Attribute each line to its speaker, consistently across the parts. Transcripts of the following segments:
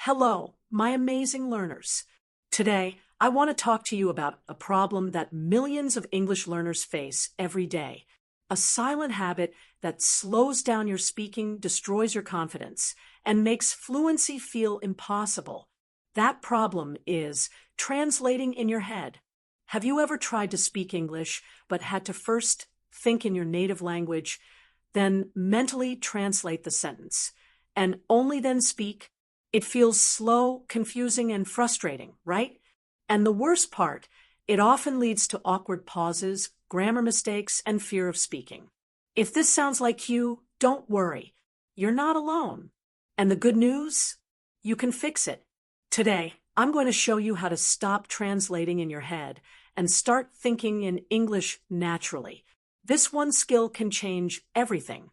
Speaker 1: Hello, my amazing learners. Today, I want to talk to you about a problem that millions of English learners face every day. A silent habit that slows down your speaking, destroys your confidence, and makes fluency feel impossible. That problem is translating in your head. Have you ever tried to speak English but had to first think in your native language, then mentally translate the sentence, and only then speak? It feels slow, confusing, and frustrating, right? And the worst part, it often leads to awkward pauses, grammar mistakes, and fear of speaking. If this sounds like you, don't worry. You're not alone. And the good news? You can fix it. Today, I'm going to show you how to stop translating in your head and start thinking in English naturally. This one skill can change everything.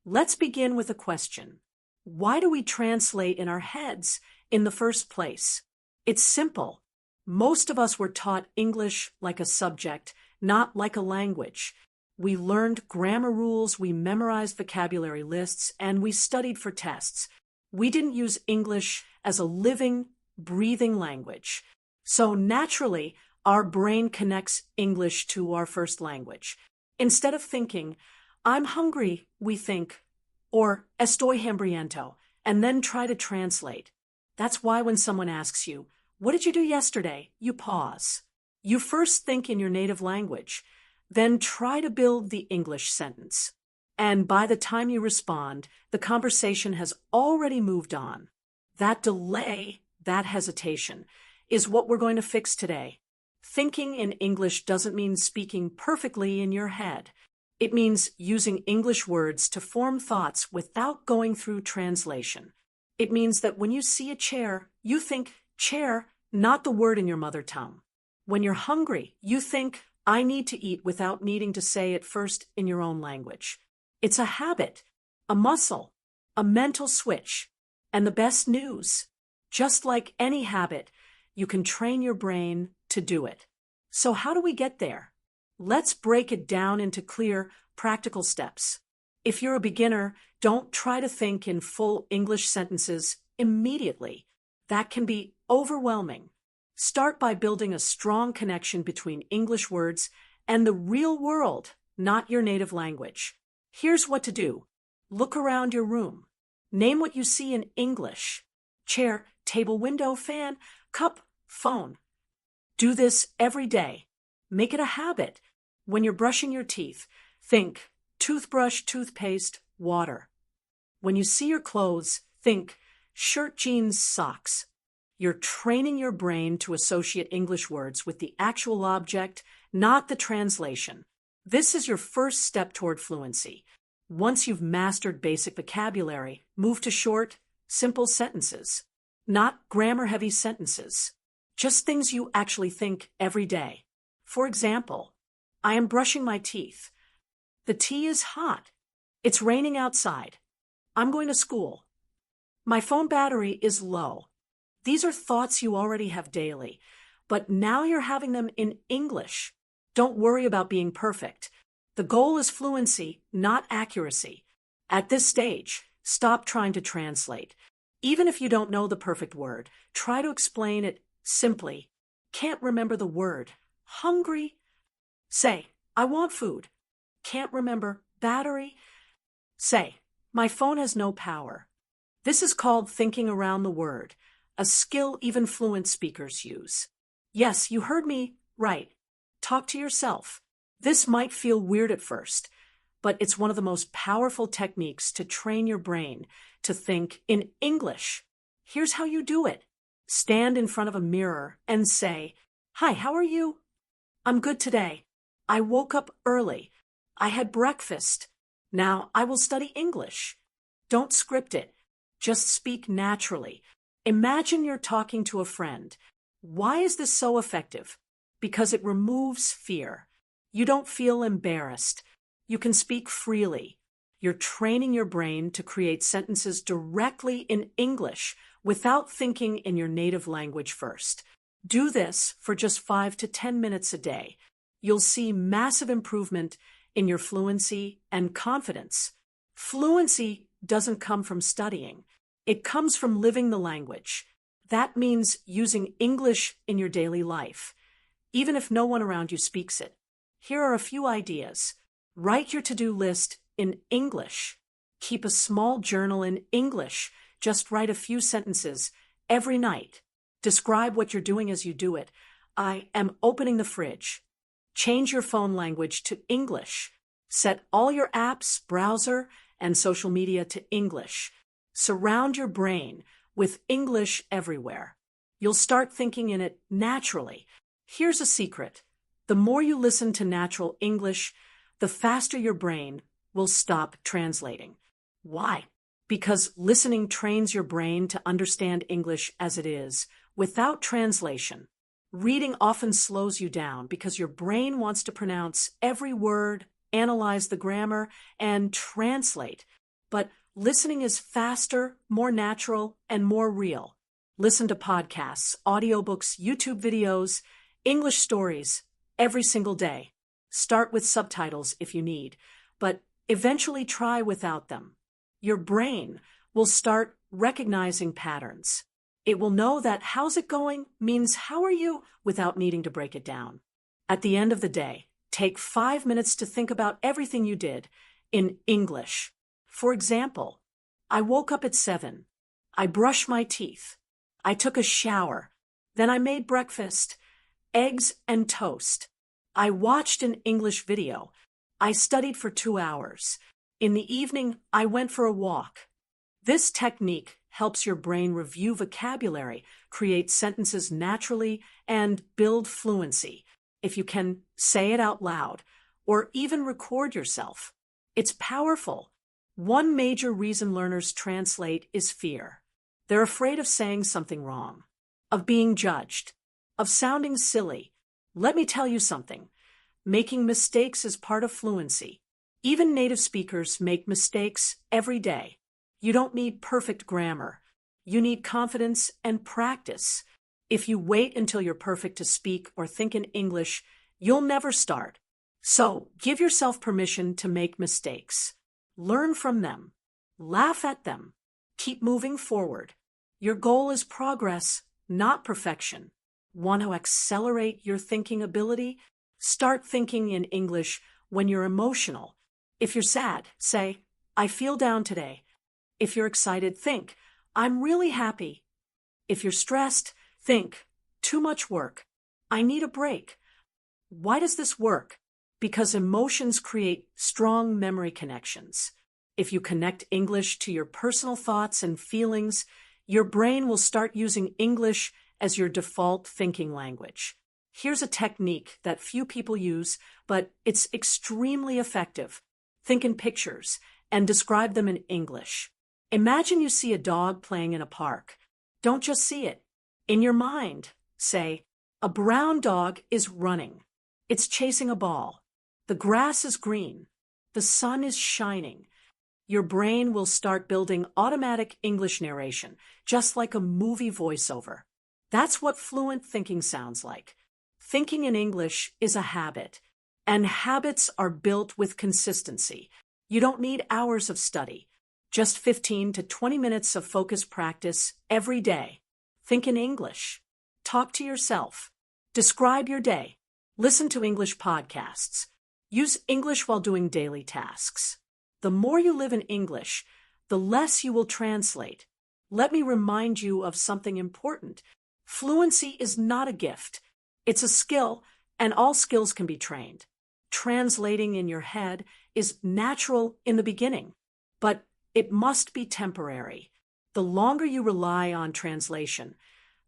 Speaker 1: Let's begin with a question. Why do we translate in our heads in the first place? It's simple. Most of us were taught English like a subject, not like a language. We learned grammar rules, we memorized vocabulary lists, and we studied for tests. We didn't use English as a living, breathing language. So naturally, our brain connects English to our first language. Instead of thinking, I'm hungry, we think, or estoy hambriento, and then try to translate. That's why when someone asks you, what did you do yesterday? You pause. You first think in your native language, then try to build the English sentence. And by the time you respond, the conversation has already moved on. That delay, that hesitation, is what we're going to fix today. Thinking in English doesn't mean speaking perfectly in your head. It means using English words to form thoughts without going through translation. It means that when you see a chair, you think chair, not the word in your mother tongue. When you're hungry, you think, I need to eat without needing to say it first in your own language. It's a habit, a muscle, a mental switch. And the best news, just like any habit, you can train your brain to do it. So how do we get there? Let's break it down into clear, practical steps. If you're a beginner, don't try to think in full English sentences immediately. That can be overwhelming. Start by building a strong connection between English words and the real world, not your native language. Here's what to do. Look around your room. Name what you see in English. Chair, table, window, fan, cup, phone. Do this every day. Make it a habit. When you're brushing your teeth, think toothbrush, toothpaste, water. When you see your clothes, think shirt, jeans, socks. You're training your brain to associate English words with the actual object, not the translation. This is your first step toward fluency. Once you've mastered basic vocabulary, move to short, simple sentences, not grammar-heavy sentences. Just things you actually think every day. For example, I am brushing my teeth. The tea is hot. It's raining outside. I'm going to school. My phone battery is low. These are thoughts you already have daily, but now you're having them in English. Don't worry about being perfect. The goal is fluency, not accuracy. At this stage, stop trying to translate. Even if you don't know the perfect word, try to explain it simply. Can't remember the word. Hungry? Say, I want food. Can't remember. Battery? Say, my phone has no power. This is called thinking around the word, a skill even fluent speakers use. Yes, you heard me right. Talk to yourself. This might feel weird at first, but it's one of the most powerful techniques to train your brain to think in English. Here's how you do it. Stand in front of a mirror and say, Hi, how are you? I'm good today. I woke up early. I had breakfast. Now I will study English. Don't script it. Just speak naturally. Imagine you're talking to a friend. Why is this so effective? Because it removes fear. You don't feel embarrassed. You can speak freely. You're training your brain to create sentences directly in English without thinking in your native language first. Do this for just 5 to 10 minutes a day. You'll see massive improvement in your fluency and confidence. Fluency doesn't come from studying. It comes from living the language. That means using English in your daily life, even if no one around you speaks it. Here are a few ideas. Write your to-do list in English. Keep a small journal in English. Just write a few sentences every night. Describe what you're doing as you do it. I am opening the fridge. Change your phone language to English. Set all your apps, browser, and social media to English. Surround your brain with English everywhere. You'll start thinking in it naturally. Here's a secret. The more you listen to natural English, the faster your brain will stop translating. Why? Because listening trains your brain to understand English as it is, without translation. Reading often slows you down because your brain wants to pronounce every word, analyze the grammar, and translate. But listening is faster, more natural, and more real. Listen to podcasts, audiobooks, YouTube videos, English stories every single day. Start with subtitles if you need, but eventually try without them. Your brain will start recognizing patterns. It will know that "how's it going" means "how are you" without needing to break it down. At the end of the day, take 5 minutes to think about everything you did in English. For example, I woke up at 7. I brushed my teeth. I took a shower. Then I made breakfast, eggs and toast. I watched an English video. I studied for 2 hours. In the evening, I went for a walk. This technique helps your brain review vocabulary, create sentences naturally, and build fluency. If you can say it out loud, or even record yourself. It's powerful. One major reason learners translate is fear. They're afraid of saying something wrong, of being judged, of sounding silly. Let me tell you something. Making mistakes is part of fluency. Even native speakers make mistakes every day. You don't need perfect grammar. You need confidence and practice. If you wait until you're perfect to speak or think in English, you'll never start. So, give yourself permission to make mistakes. Learn from them. Laugh at them. Keep moving forward. Your goal is progress, not perfection. Want to accelerate your thinking ability? Start thinking in English when you're emotional. If you're sad, say, "I feel down today." If you're excited, think, "I'm really happy." If you're stressed, think, "Too much work. I need a break." Why does this work? Because emotions create strong memory connections. If you connect English to your personal thoughts and feelings, your brain will start using English as your default thinking language. Here's a technique that few people use, but it's extremely effective. Think in pictures and describe them in English. Imagine you see a dog playing in a park. Don't just see it. In your mind, say, "A brown dog is running. It's chasing a ball. The grass is green. The sun is shining." Your brain will start building automatic English narration, just like a movie voiceover. That's what fluent thinking sounds like. Thinking in English is a habit, and habits are built with consistency. You don't need hours of study. Just 15 to 20 minutes of focused practice every day. Think in English. Talk to yourself. Describe your day. Listen to English podcasts. Use English while doing daily tasks. The more you live in English, the less you will translate. Let me remind you of something important. Fluency is not a gift. It's a skill, and all skills can be trained. Translating in your head is natural in the beginning, but it must be temporary. The longer you rely on translation,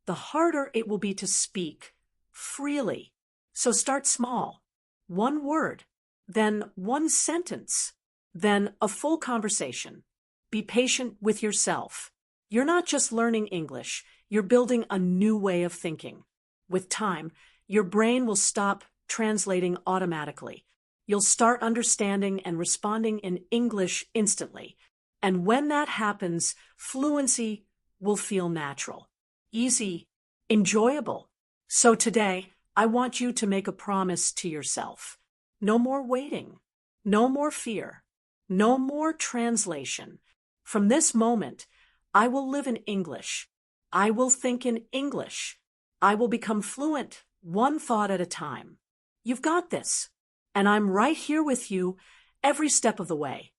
Speaker 1: the harder it will be to speak freely. So start small. 1 word, then 1 sentence, then a full conversation. Be patient with yourself. You're not just learning English, you're building a new way of thinking. With time, your brain will stop translating automatically. You'll start understanding and responding in English instantly. And when that happens, fluency will feel natural, easy, enjoyable. So today, I want you to make a promise to yourself. No more waiting. No more fear. No more translation. From this moment, I will live in English. I will think in English. I will become fluent, one thought at a time. You've got this. And I'm right here with you every step of the way.